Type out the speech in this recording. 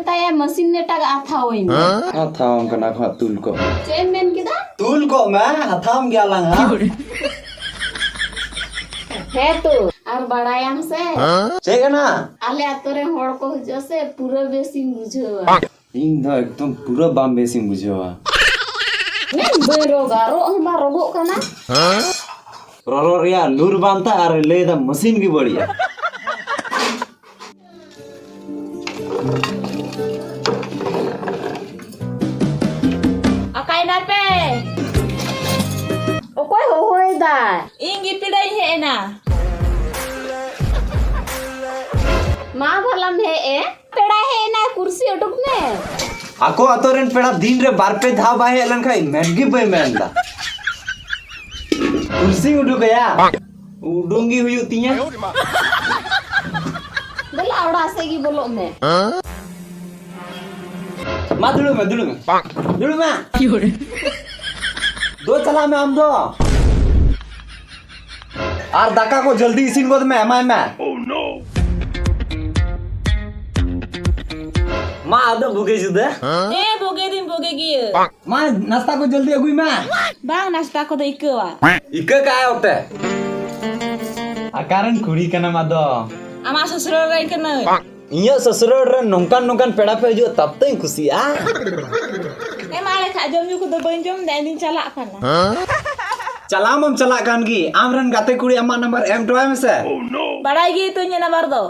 metaya mesin netak athawin. Athawang kana kha tul ko. Cemen kita? Tul ko ma hatham gya lang ha. है तो और बड़ायम से Cek na. आले आतोरे होड़ को जैसे पूरा basin बुझवा Ing da ekdom pura bam besim bujhawa. ने बेरोगा रो हमा रोगो कना Roro ria lur banta ar le da machine ki बढ़िया. akai nape okoi hohoi da ingi pidai he na माँ भलम है ए पेड़ा है ना कुर्सी उठुक ने Ako atoren peda din re bar pe dha bahe elan khai mengi pe menda. Kursi udu gaya. Udungi huyu tinya. बोला आवड़ा से की बोलो मैं Ma dulu ma. Dulu ma. Do chala मैं हम दो. आर दाका को जल्दी इसिन गोद में एमा एमा. Oh no. Ma ada buge juda. बोगे दिन बोगे की Ma नाश्ता को जल्दी अगुई ma. बांग नाश्ता को तो इकवा Ika kaya होते. Akaran kuri kana ma do. आमा ससुराल रे कना Iya ससुराल रे नोंकान पेड़ा पे जो तब तक खुशी आ. ए माले खा जम जु को तो बन जम दैनिन चला कना चला मम चला कान की आमरन गाते कुड़ी अम्मा नंबर एम टोय में से. बड़ाई गी तो न्या नंबर दो